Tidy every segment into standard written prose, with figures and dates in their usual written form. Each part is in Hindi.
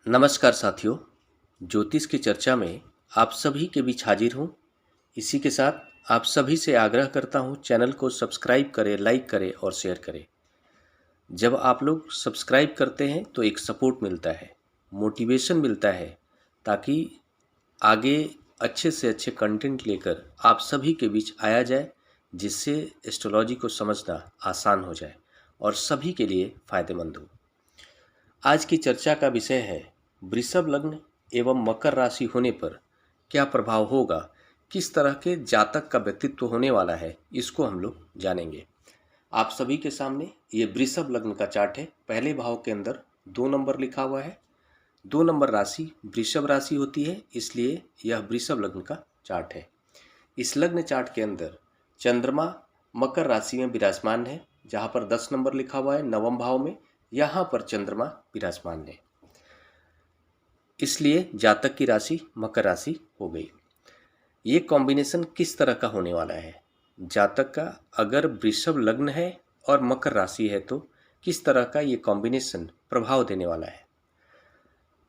नमस्कार साथियों। ज्योतिष की चर्चा में आप सभी के बीच हाजिर हूँ। इसी के साथ आप सभी से आग्रह करता हूँ, चैनल को सब्सक्राइब करें, लाइक करें और शेयर करें। जब आप लोग सब्सक्राइब करते हैं तो एक सपोर्ट मिलता है, मोटिवेशन मिलता है, ताकि आगे अच्छे से अच्छे कंटेंट लेकर आप सभी के बीच आया जाए, जिससे एस्ट्रोलॉजी को समझना आसान हो जाए और सभी के लिए फ़ायदेमंद हो। आज की चर्चा का विषय है वृषभ लग्न एवं मकर राशि होने पर क्या प्रभाव होगा, किस तरह के जातक का व्यक्तित्व होने वाला है, इसको हम लोग जानेंगे। आप सभी के सामने ये वृषभ लग्न का चार्ट है। पहले भाव के अंदर 2 नंबर लिखा हुआ है। 2 नंबर राशि वृषभ राशि होती है, इसलिए यह वृषभ लग्न का चार्ट है। इस लग्न चार्ट के अंदर चंद्रमा मकर राशि में विराजमान है, जहाँ पर 10 नंबर लिखा हुआ है नवम भाव में। यहाँ पर चंद्रमा विराजमान है, इसलिए जातक की राशि मकर राशि हो गई। ये कॉम्बिनेशन किस तरह का होने वाला है जातक का, अगर वृषभ लग्न है और मकर राशि है तो किस तरह का ये कॉम्बिनेशन प्रभाव देने वाला है।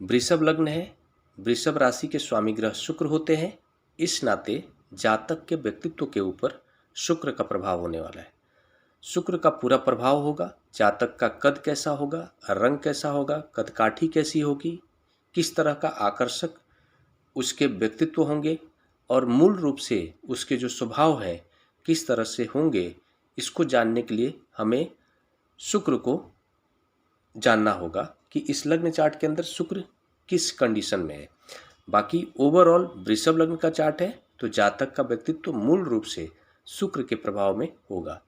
वृषभ लग्न है, वृषभ राशि के स्वामी ग्रह शुक्र होते हैं, इस नाते जातक के व्यक्तित्व के ऊपर शुक्र का प्रभाव होने वाला है। शुक्र का पूरा प्रभाव होगा। जातक का कद कैसा होगा, रंग कैसा होगा, कदकाठी कैसी होगी, किस तरह का आकर्षक उसके व्यक्तित्व होंगे और मूल रूप से उसके जो स्वभाव है किस तरह से होंगे, इसको जानने के लिए हमें शुक्र को जानना होगा कि इस लग्न चार्ट के अंदर शुक्र किस कंडीशन में है। बाकी ओवरऑल वृषभ लग्न का चार्ट है तो जातक का व्यक्तित्व मूल रूप से शुक्र के प्रभाव में होगा।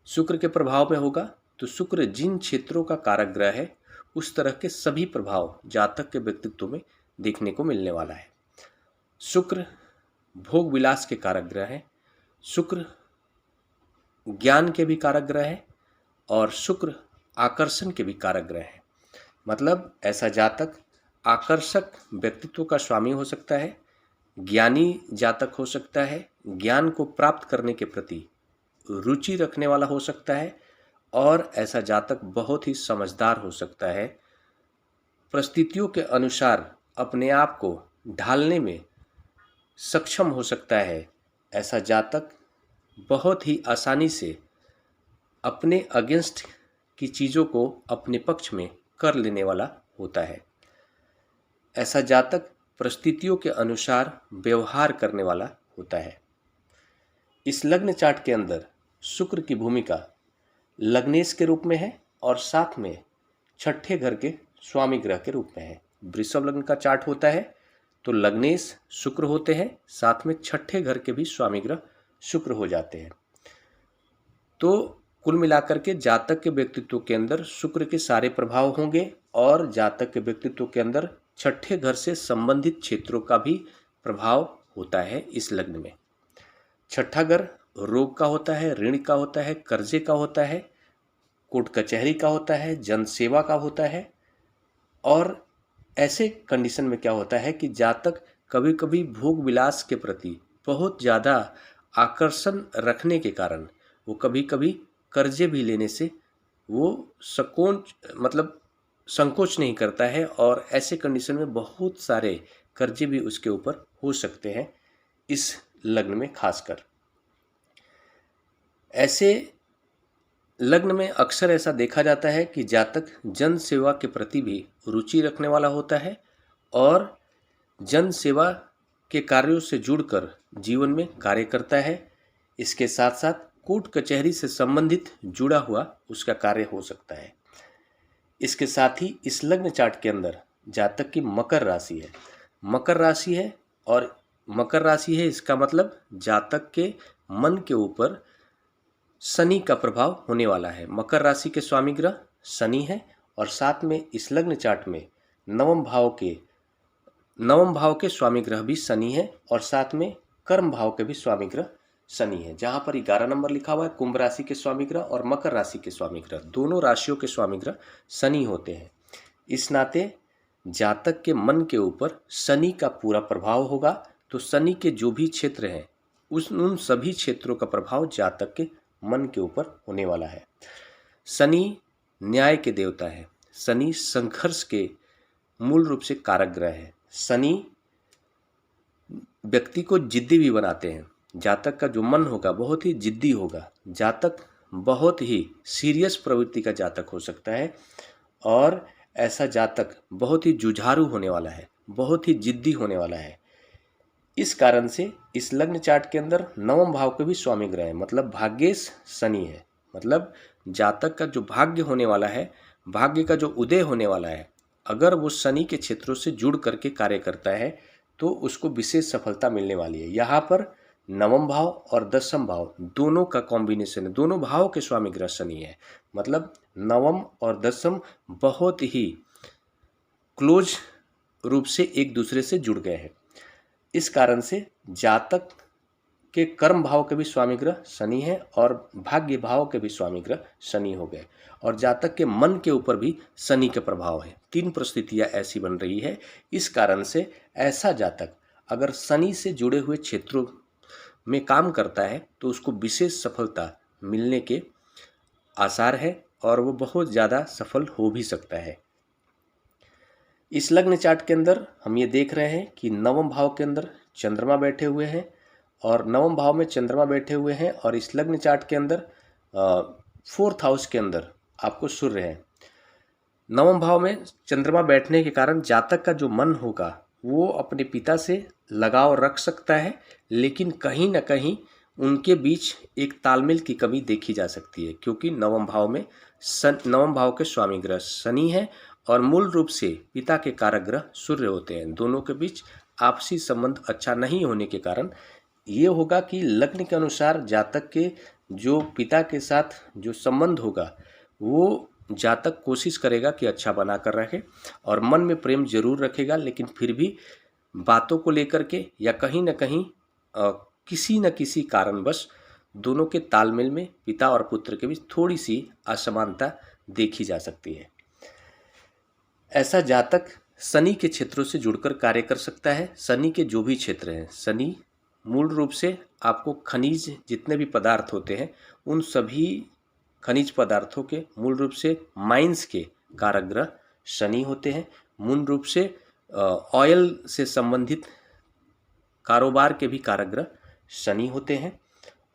शुक्र के प्रभाव में होगा तो शुक्र जिन क्षेत्रों का कारक ग्रह है उस तरह के सभी प्रभाव जातक के व्यक्तित्व में देखने को मिलने वाला है। शुक्र भोग विलास के कारक ग्रह है, शुक्र ज्ञान के भी कारक ग्रह है और शुक्र आकर्षण के भी कारक ग्रह है। मतलब ऐसा जातक आकर्षक व्यक्तित्व का स्वामी हो सकता है, ज्ञानी जातक हो सकता है, ज्ञान को प्राप्त करने के प्रति रुचि रखने वाला हो सकता है और ऐसा जातक बहुत ही समझदार हो सकता है, परिस्थितियों के अनुसार अपने आप को ढालने में सक्षम हो सकता है। ऐसा जातक बहुत ही आसानी से अपने अगेंस्ट की चीज़ों को अपने पक्ष में कर लेने वाला होता है। ऐसा जातक परिस्थितियों के अनुसार व्यवहार करने वाला होता है। इस लग्न चार्ट के अंदर शुक्र की भूमिका लग्नेश के रूप में है और साथ में छठे घर के स्वामी ग्रह के रूप में है। वृषभ लग्न का चार्ट होता है तो लग्नेश शुक्र होते हैं, साथ में छठे घर के भी स्वामी ग्रह शुक्र हो जाते हैं। तो कुल मिलाकर के जातक के व्यक्तित्व के अंदर शुक्र के सारे प्रभाव होंगे और जातक के व्यक्तित्व के अंदर छठे घर से संबंधित क्षेत्रों का भी प्रभाव होता है। इस लग्न में छठा घर रोग का होता है, ऋण का होता है, कर्जे का होता है, कोर्ट कचहरी का होता है, जन सेवा का होता है। और ऐसे कंडीशन में क्या होता है कि जातक कभी कभी भोग विलास के प्रति बहुत ज़्यादा आकर्षण रखने के कारण वो कभी कभी कर्जे भी लेने से वो संकोच नहीं करता है और ऐसे कंडीशन में बहुत सारे कर्जे भी उसके ऊपर हो सकते हैं। इस लग्न में खासकर ऐसे लग्न में अक्सर ऐसा देखा जाता है कि जातक जन सेवा के प्रति भी रुचि रखने वाला होता है और जन सेवा के कार्यों से जुड़कर जीवन में कार्य करता है। इसके साथ साथ कोर्ट कचहरी से संबंधित जुड़ा हुआ उसका कार्य हो सकता है। इसके साथ ही इस लग्न चार्ट के अंदर जातक की मकर राशि है। मकर राशि है और मकर राशि है, इसका मतलब जातक के मन के ऊपर शनि का प्रभाव होने वाला है। मकर राशि के स्वामी ग्रह शनि है और साथ में इस लग्न चार्ट में नवम भाव के स्वामी ग्रह भी शनि है और साथ में कर्म भाव के भी स्वामी ग्रह शनि है। जहाँ पर 11 नंबर लिखा हुआ है कुंभ राशि के स्वामी ग्रह और मकर राशि के स्वामी ग्रह, दोनों राशियों के स्वामी ग्रह शनि होते हैं। इस नाते जातक के मन के ऊपर शनि का पूरा प्रभाव होगा। तो शनि के जो भी क्षेत्र हैं उन सभी क्षेत्रों का प्रभाव जातक के मन के ऊपर होने वाला है। शनि न्याय के देवता है, शनि संघर्ष के मूल रूप से कारक ग्रह है। शनि व्यक्ति को जिद्दी भी बनाते हैं। जातक का जो मन होगा बहुत ही जिद्दी होगा। जातक बहुत ही सीरियस प्रवृत्ति का जातक हो सकता है और ऐसा जातक बहुत ही जुझारू होने वाला है, बहुत ही जिद्दी होने वाला है। इस कारण से इस लग्न चार्ट के अंदर नवम भाव के भी स्वामी ग्रह है, मतलब भाग्येश शनि है। मतलब जातक का जो भाग्य होने वाला है, भाग्य का जो उदय होने वाला है, अगर वो शनि के क्षेत्रों से जुड़ करके कार्य करता है तो उसको विशेष सफलता मिलने वाली है। यहाँ पर नवम भाव और दसम भाव दोनों का कॉम्बिनेशन है, दोनों भावों के स्वामी ग्रह शनि है। मतलब नवम और दसम बहुत ही क्लोज रूप से एक दूसरे से जुड़ गए हैं। इस कारण से जातक के कर्म भाव के भी स्वामी ग्रह शनि है और भाग्य भाव के भी स्वामी ग्रह शनि हो गए और जातक के मन के ऊपर भी शनि के प्रभाव है। तीन परिस्थितियां ऐसी बन रही है। इस कारण से ऐसा जातक अगर शनि से जुड़े हुए क्षेत्रों में काम करता है तो उसको विशेष सफलता मिलने के आसार है और वो बहुत ज़्यादा सफल हो भी सकता है। इस लग्न चार्ट के अंदर हम ये देख रहे हैं कि नवम भाव के अंदर चंद्रमा बैठे हुए हैं और नवम भाव में चंद्रमा बैठे हुए हैं और इस लग्न चार्ट के अंदर 4th हाउस के अंदर आपको सूर्य है। नवम भाव में चंद्रमा बैठने के कारण जातक का जो मन होगा वो अपने पिता से लगाव रख सकता है, लेकिन कहीं ना कहीं उनके बीच एक तालमेल की कमी देखी जा सकती है, क्योंकि नवम भाव के स्वामी ग्रह शनि है और मूल रूप से पिता के कारक ग्रह सूर्य होते हैं। दोनों के बीच आपसी संबंध अच्छा नहीं होने के कारण ये होगा कि लग्न के अनुसार जातक के जो पिता के साथ जो संबंध होगा वो जातक कोशिश करेगा कि अच्छा बना कर रखे और मन में प्रेम जरूर रखेगा, लेकिन फिर भी बातों को लेकर के या कहीं ना कहीं किसी न किसी कारणवश दोनों के तालमेल में पिता और पुत्र के बीच थोड़ी सी असमानता देखी जा सकती है। ऐसा जातक शनि के क्षेत्रों से जुड़कर कार्य कर सकता है। शनि के जो भी क्षेत्र हैं, शनि मूल रूप से आपको खनिज जितने भी पदार्थ होते हैं उन सभी खनिज पदार्थों के मूल रूप से माइंस के कारक ग्रह शनि होते हैं। मूल रूप से ऑयल से संबंधित कारोबार के भी कारक ग्रह शनि होते हैं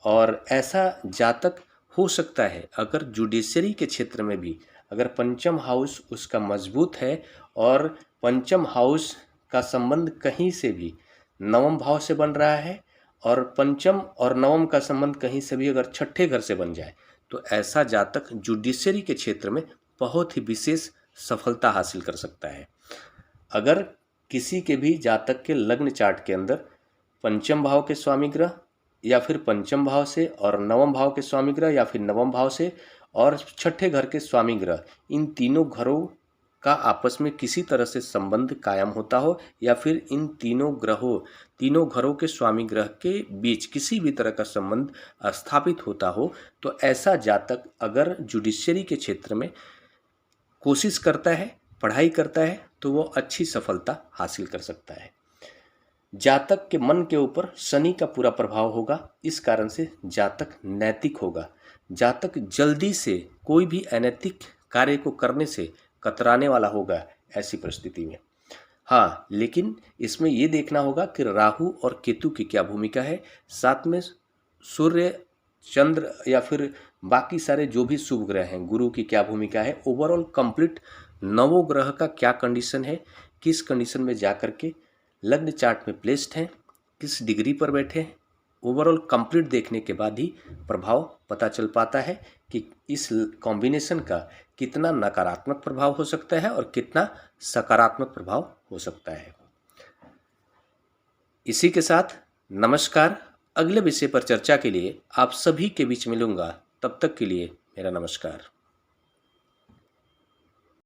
और ऐसा जातक हो सकता है अगर जुडिशरी के क्षेत्र में भी अगर पंचम हाउस उसका मजबूत है और पंचम हाउस का संबंध कहीं से भी नवम भाव से बन रहा है और पंचम और नवम का संबंध कहीं से भी अगर छठे घर से बन जाए तो ऐसा जातक जुडिशरी के क्षेत्र में बहुत ही विशेष सफलता हासिल कर सकता है। अगर किसी के भी जातक के लग्न चार्ट के अंदर पंचम भाव के स्वामी ग्रह या फिर पंचम भाव से और नवम भाव के स्वामी ग्रह या फिर नवम भाव से और छठे घर के स्वामी ग्रह, इन तीनों घरों का आपस में किसी तरह से संबंध कायम होता हो या फिर इन तीनों घरों के स्वामी ग्रह के बीच किसी भी तरह का संबंध स्थापित होता हो, तो ऐसा जातक अगर जुडिशरी के क्षेत्र में कोशिश करता है, पढ़ाई करता है, तो वो अच्छी सफलता हासिल कर सकता है। जातक के मन के ऊपर शनि का पूरा प्रभाव होगा, इस कारण से जातक नैतिक होगा। जातक जल्दी से कोई भी अनैतिक कार्य को करने से कतराने वाला होगा ऐसी परिस्थिति में। हाँ, लेकिन इसमें ये देखना होगा कि राहु और केतु की क्या भूमिका है, साथ में सूर्य, चंद्र या फिर बाकी सारे जो भी शुभ ग्रह हैं, गुरु की क्या भूमिका है, ओवरऑल कंप्लीट नवों ग्रह का क्या कंडीशन है, किस कंडीशन में जा कर के लग्न चार्ट में प्लेस्ड हैं, किस डिग्री पर बैठे हैं, ओवरऑल कंप्लीट देखने के बाद ही प्रभाव पता चल पाता है कि इस कॉम्बिनेशन का कितना नकारात्मक प्रभाव हो सकता है और कितना सकारात्मक प्रभाव हो सकता है। इसी के साथ नमस्कार। अगले विषय पर चर्चा के लिए आप सभी के बीच मिलूंगा। तब तक के लिए मेरा नमस्कार।